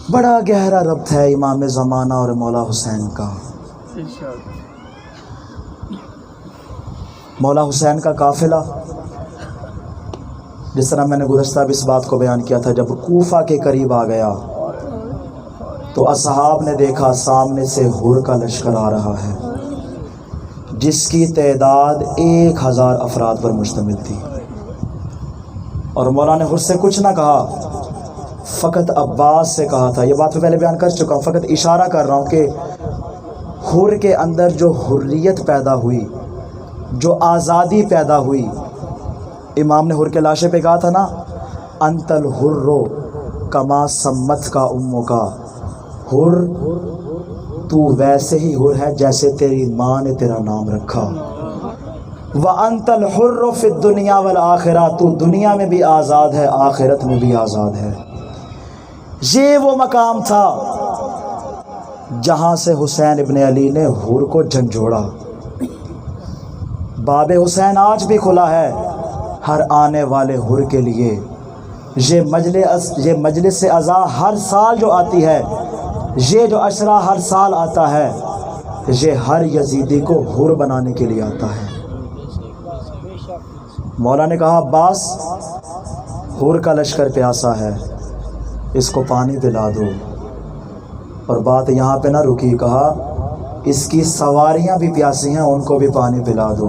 A: بڑا گہرا ربط ہے امام زمانہ اور مولا حسین کا۔ مولا حسین کا قافلہ، جس طرح میں نے گزشتہ بھی اس بات کو بیان کیا تھا، جب کوفہ کے قریب آ گیا تو اصحاب نے دیکھا سامنے سے ہر کا لشکر آ رہا ہے جس کی تعداد 1000 افراد پر مشتمل تھی، اور مولا نے ہر سے کچھ نہ کہا، فقط عباس سے کہا تھا۔ یہ بات میں پہلے بیان کر چکا ہوں، فقط اشارہ کر رہا ہوں کہ حر کے اندر جو حریت پیدا ہوئی، جو آزادی پیدا ہوئی، امام نے حر کے لاشے پہ کہا تھا نا انت الحر کما سمت کا امو کا، حر تو ویسے ہی حر ہے جیسے تیری ماں نے تیرا نام رکھا۔ وَأَنْتَ الْحُرُّ فِي الدُّنْيَا وَالْآخِرَةِ، تو دنیا میں بھی آزاد ہے، آخرت میں بھی آزاد ہے۔ یہ وہ مقام تھا جہاں سے حسین ابن علی نے حر کو جھنجھوڑا۔ باب حسین آج بھی کھلا ہے ہر آنے والے حر کے لیے۔ یہ مجلس عزا ہر سال جو آتی ہے، یہ جو عشرہ ہر سال آتا ہے، یہ ہر یزیدی کو حر بنانے کے لیے آتا ہے۔ مولا نے کہا عباس، حر کا لشکر پیاسا ہے، اس کو پانی پلا دو۔ اور بات یہاں پہ نہ رکی، کہا اس کی سواریاں بھی پیاسی ہیں، ان کو بھی پانی پلا دو۔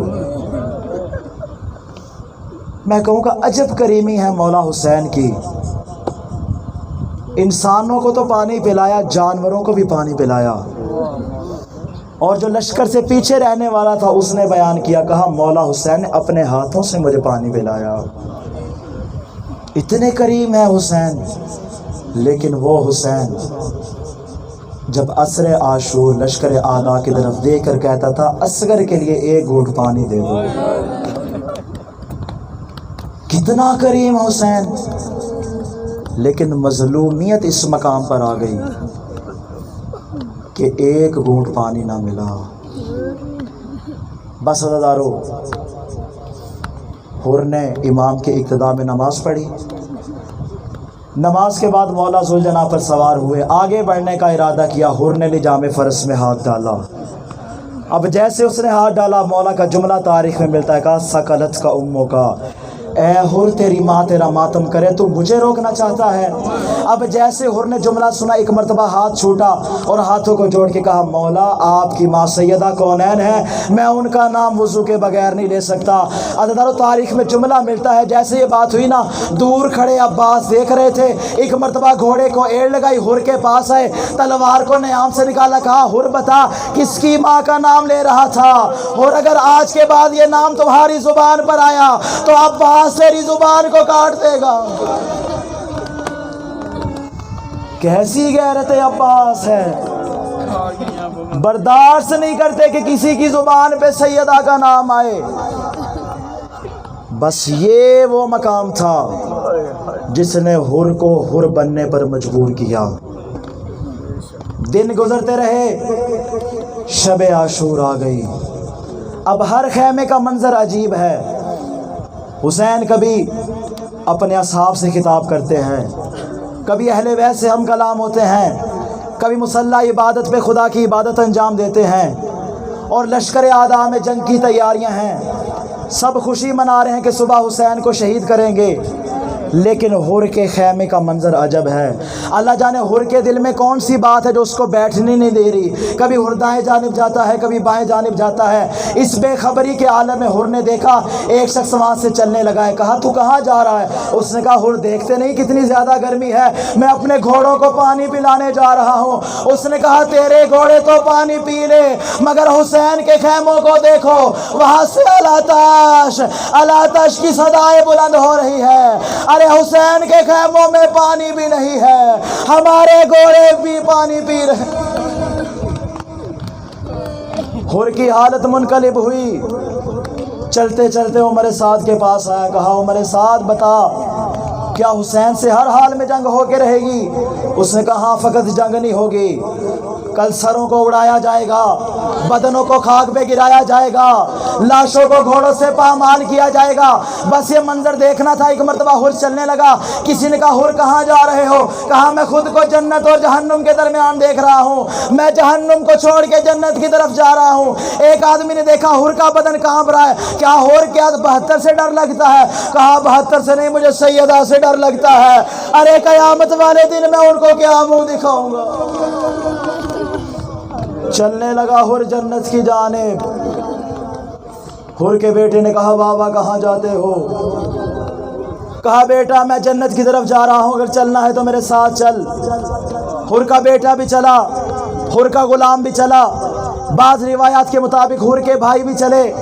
A: میں کہوں گا عجب کریمی ہے مولا حسین کی، انسانوں کو تو پانی پلایا، جانوروں کو بھی پانی پلایا۔ اور جو لشکر سے پیچھے رہنے والا تھا اس نے بیان کیا، کہا مولا حسین نے اپنے ہاتھوں سے مجھے پانی پلایا۔ اتنے کریم ہے حسین، لیکن وہ حسین جب عصر عاشور لشکر اعداء کی طرف دیکھ کر کہتا تھا اصغر کے لیے ایک گھونٹ پانی دے دو. کتنا کریم حسین. لیکن مظلومیت اس مقام پر آ گئی کہ ایک گھونٹ پانی نہ ملا. بس عزادارو، حر نے امام کے اقتداء میں نماز پڑھی. نماز کے بعد مولا ذوالجلال پر سوار ہوئے، آگے بڑھنے کا ارادہ کیا. حر نے لجام فرس میں ہاتھ ڈالا. اب جیسے اس نے ہاتھ ڈالا، مولا کا جملہ تاریخ میں ملتا ہے، کہا سکلت کا اموں کا، اے حر تیری ماں تیرا ماتم کرے، تو مجھے روکنا چاہتا ہے. اب جیسے حر نے جملہ سنا، ایک مرتبہ ہاتھ چھوٹا اور ہاتھوں کو جوڑ کے کہا مولا آپ کی ماں سیدہ کونین ہے، میں ان کا نام وضو کے بغیر نہیں لے سکتا. عزیزانو تاریخ میں جملہ ملتا ہے جیسے یہ بات ہوئی نا، دور کھڑے عباس دیکھ رہے تھے. ایک مرتبہ گھوڑے کو ایڑ لگائی، حر کے پاس آئے، تلوار کو نیام سے نکالا، کہا حر بتا کس کی ماں کا نام لے رہا تھا، اور اگر آج کے بعد یہ نام تمہاری زبان پر آیا تو عباس تیری زبان کو کاٹ دے گا. کیسی غیرت عباس ہے، برداشت نہیں کرتے کہ کسی کی زبان پہ سیدہ کا نام آئے. بس یہ وہ مقام تھا جس نے حر کو حر بننے پر مجبور کیا. دن گزرتے رہے، شب عاشور آ گئی. اب ہر خیمے کا منظر عجیب ہے. حسین کبھی اپنے اصحاب سے خطاب کرتے ہیں، کبھی اہل بیت سے ہم کلام ہوتے ہیں، کبھی مسلح عبادت پہ خدا کی عبادت انجام دیتے ہیں، اور لشکر اعداء میں جنگ کی تیاریاں ہیں. سب خوشی منا رہے ہیں کہ صبح حسین کو شہید کریں گے. لیکن حر کے خیمے کا منظر عجب ہے. اللہ جانے حر کے دل میں کون سی بات ہے جو اس کو بیٹھنے نہیں دے رہی. کبھی حر دائیں جانب جاتا ہے، کبھی بائیں جانب جاتا ہے. اس بے خبری کے عالم میں حر نے دیکھا ایک شخص وہاں سے چلنے لگا ہے. کہا تو کہاں جا رہا ہے؟ اس نے کہا حر دیکھتے نہیں کتنی زیادہ گرمی ہے، میں اپنے گھوڑوں کو پانی پلانے جا رہا ہوں. اس نے کہا تیرے گھوڑے تو پانی پی لے، مگر حسین کے خیموں کو دیکھو، وہاں سے الاتش الاتش کی صدائیں بلند ہو رہی ہے. ارے حسین کے خیموں میں پانی بھی نہیں ہے، ہمارے گھوڑے بھی پانی پی رہے. حر کی حالت منقلب ہوئی. چلتے چلتے عمر سعد کے پاس آیا، کہا عمر سعد بتا کیا حسین سے ہر حال میں جنگ ہو کے رہے گی؟ اس نے کہا ہاں، فقط جنگ نہیں ہوگی، کل سروں کو اڑایا جائے گا، بدنوں کو خاک پہ گرایا جائے گا، لاشوں کو گھوڑوں سے پامال کیا جائے گا. بس یہ منظر دیکھنا تھا. ایک مرتبہ حر چلنے لگا. کسی نے کہا حر کہاں جا رہے ہو؟ کہا میں خود کو جنت اور جہنم کے درمیان دیکھ رہا ہوں، میں جہنم کو چھوڑ کے جنت کی طرف جا رہا ہوں. ایک آدمی نے دیکھا حر کا بدن کانپ رہا ہے. کیا حر کیا 72 سے ڈر لگتا ہے؟ کہا 72 سے نہیں، مجھے سیدہ سے ڈر لگتا ہے. ارے قیامت والے دن میں ان کو کیا منہ دکھاؤں گا. چلنے لگا حر جنت کی جانب. حر کے بیٹے نے کہا بابا کہاں جاتے ہو؟ کہا بیٹا میں جنت کی طرف جا رہا ہوں، اگر چلنا ہے تو میرے ساتھ چل. حر کا بیٹا بھی چلا، حر کا غلام بھی چلا، بعض روایات کے مطابق حر کے بھائی بھی چلے.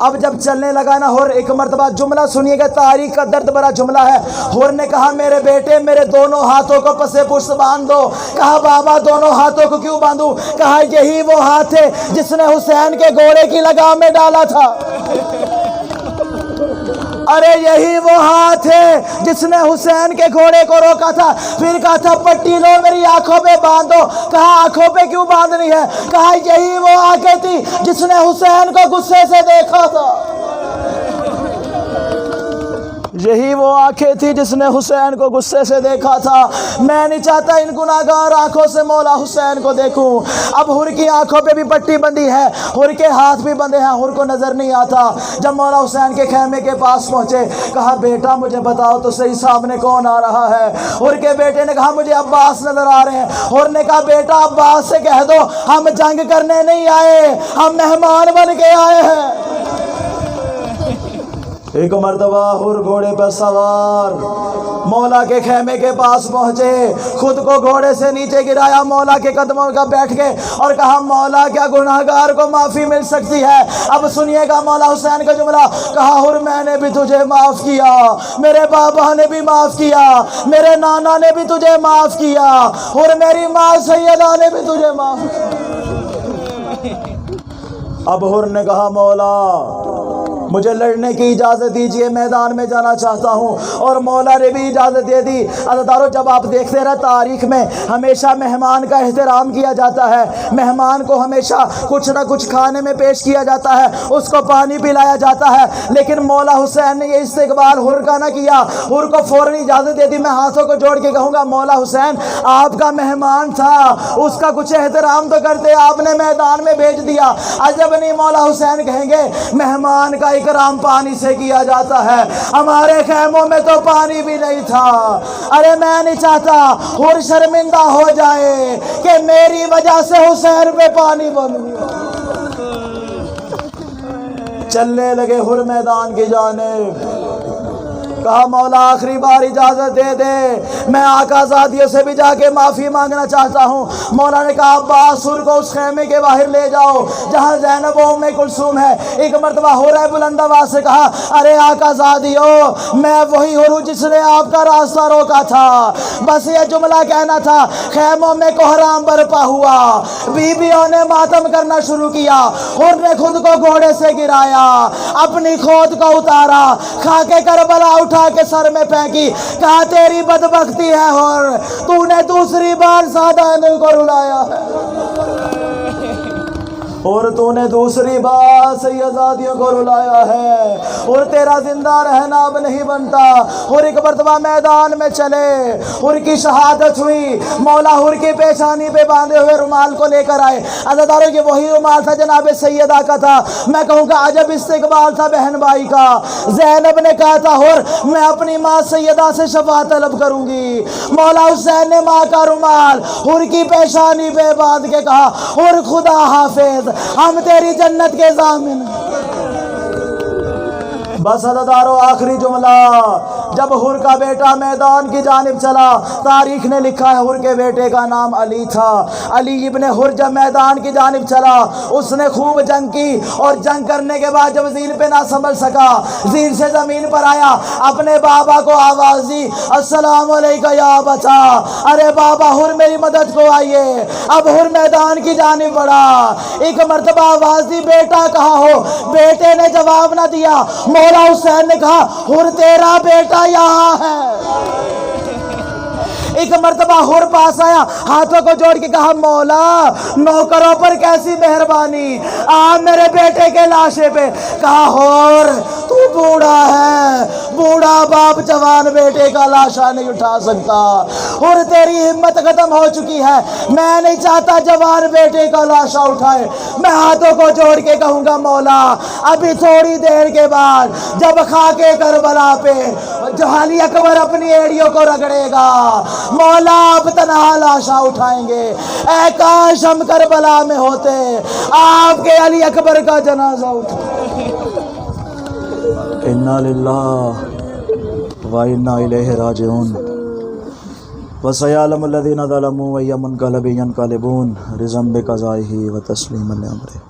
A: اب جب چلنے لگا نا حر، ایک مرتبہ جملہ سنیے گا، تاریخ کا درد بھرا جملہ ہے. حر نے کہا میرے بیٹے میرے دونوں ہاتھوں کو پسے پشت باندھ دو. کہا بابا دونوں ہاتھوں کو کیوں باندھوں؟ کہا یہی وہ ہاتھ ہے جس نے حسین کے گھوڑے کی لگام میں ڈالا تھا. ارے یہی وہ ہاتھ ہے جس نے حسین کے گھوڑے کو روکا تھا. پھر کہا تھا پٹی لو میری آنکھوں پہ باندھو. کہا آنکھوں پہ کیوں باندھنی ہے؟ کہا یہی وہ آنکھیں تھی جس نے حسین کو غصے سے دیکھا تھا. یہی وہ آنکھیں تھی جس نے حسین کو غصے سے دیکھا تھا. میں نہیں چاہتا ان گناہگار آنکھوں سے مولا حسین کو دیکھوں. اب حر کی آنکھوں پہ بھی پٹی بندھی ہے، حر کے ہاتھ بھی بندھے ہیں، حر کو نظر نہیں آتا. جب مولا حسین کے خیمے کے پاس پہنچے، کہا بیٹا مجھے بتاؤ تو صحیح سامنے کون آ رہا ہے؟ حر کے بیٹے نے کہا مجھے عباس نظر آ رہے ہیں. حر نے کہا بیٹا عباس سے کہہ دو ہم جنگ کرنے نہیں آئے، ہم مہمان بن کے آئے ہیں. ایک مرتبہ حر گھوڑے پر سوار مولا کے خیمے کے پاس پہنچے، خود کو گھوڑے سے نیچے گرایا، مولا کے قدموں کا بیٹھ کے اور کہا مولا کیا گناہگار کو معافی مل سکتی ہے؟ اب سنیے گا مولا حسین کا جملہ، کہا حر میں نے بھی تجھے معاف کیا، میرے بابا نے بھی معاف کیا، میرے نانا نے بھی تجھے معاف کیا، حر میری ماں سیدہ نے بھی تجھے معاف کیا۔ اب حر نے کہا مولا مجھے لڑنے کی اجازت دیجئے، میدان میں جانا چاہتا ہوں، اور مولا نے بھی اجازت دے دی۔ عزیزانو جب آپ دیکھتے رہے تاریخ میں ہمیشہ مہمان کا احترام کیا جاتا ہے، مہمان کو ہمیشہ کچھ نہ کچھ کھانے میں پیش کیا جاتا ہے، اس کو پانی پلایا جاتا ہے، لیکن مولا حسین نے یہ استقبال حر کا نہ کیا، حر کو فوراً اجازت دے دی۔ میں ہاتھوں کو جوڑ کے کہوں گا مولا حسین آپ کا مہمان تھا، اس کا کچھ احترام تو کرتے، آپ نے میدان میں بھیج دیا۔ عجب نہیں مولا حسین کہیں گے مہمان کا اکرام پانی سے کیا جاتا ہے، ہمارے خیموں میں تو پانی بھی نہیں تھا۔ ارے میں نہیں چاہتا حر شرمندہ ہو جائے کہ میری وجہ سے حسین پہ پانی بند گیا۔ چلنے لگے حر میدان کی جانب، کہا مولا آخری بار اجازت دے دے، میں آقا زادیوں سے بھی جا کے معافی مانگنا چاہتا ہوں۔ مولا نے کہا عباس حر کو اس خیمے کے باہر لے جاؤ جہاں زینب و ام کلثوم ہے۔ ایک مرتبہ حر بلند آواز سے کہا ارے آقا زادیوں میں وہی حر ہوں جس نے آپ کا راستہ روکا تھا، بس یہ جملہ کہنا تھا۔ خیموں میں کوہرام برپا ہوا، بیویوں نے ماتم کرنا شروع کیا، حر نے خود کو گھوڑے سے گرایا، اپنی کھود کو اتارا، خاک کربلا اٹھا کے سر میں پھینکی، کہا تیری بدبختی ہے حر، تو نے دوسری بار سادہ کو رلایا ہے، اور تو نے دوسری بار سیدزادیوں کو رلایا ہے، اور تیرا زندہ رہنا اب نہیں بنتا۔ اور ایک مرتبہ میدان میں چلے، حر کی شہادت ہوئی، مولا حر کی پیشانی پہ باندھے ہوئے رومال کو لے کر آئے۔ عزیزانو یہ وہی رومال تھا جناب سیدہ کا تھا۔ میں کہوں گا عجب استقبال تھا بہن بھائی کا۔ زینب نے کہا تھا حر میں اپنی ماں سیدہ سے شفاعت طلب کروں گی، مولا حسین نے ماں کا رومال حر کی پیشانی پہ باندھ کے کہا حر خدا حافظ، ہم تیری جنت کے ضامن۔ بس عزیزانو آخری جملہ، جب حر کا بیٹا میدان کی جانب چلا، تاریخ نے لکھا ہے حر کے بیٹے کا نام علی تھا۔ علی ابن حر جب میدان کی جانب چلا، اس نے خوب جنگ کی، اور جنگ کرنے کے بعد جب زین پہ نہ سنبھل سکا، زین سے زمین پر آیا، اپنے بابا کو آواز دی السلام علیکم یا بچا، ارے بابا حر میری مدد کو آئیے۔ اب حر میدان کی جانب بڑھا، ایک مرتبہ آواز دی بیٹا کہاں ہو؟ بیٹے نے جواب نہ دیا۔ مولا حسین نے کہا حر تیرا بیٹا یہاں ہے۔ ایک مرتبہ حر پاس آیا، ہاتھوں کو جوڑ کے کہا مولا نوکروں پر کیسی مہربانی، میرے بیٹے کے لاشے پہ۔ کہا حر تو بوڑھا ہے، بوڑھا باپ جوان بیٹے کا لاشا نہیں اٹھا سکتا، حر تیری ہمت ختم ہو چکی ہے، میں نہیں چاہتا جوان بیٹے کا لاشا اٹھائے۔ میں ہاتھوں کو جوڑ کے کہوں گا مولا ابھی تھوڑی دیر کے بعد جب خاکے کربلا پہ علی اکبر اپنی ایڑیوں کو رگڑے گا، مولا آپ تنہا لاشا اٹھائیں گے، اے کاش ہم کربلا میں ہوتے، آپ کے علی اکبر کا جنازہ اٹھائیں۔ انا للہ و انا الیہ راجعون وسیعلم الذین ظلموا ای منقلب ینقلبون رضا بقضائہ و تسلیما لامرہ۔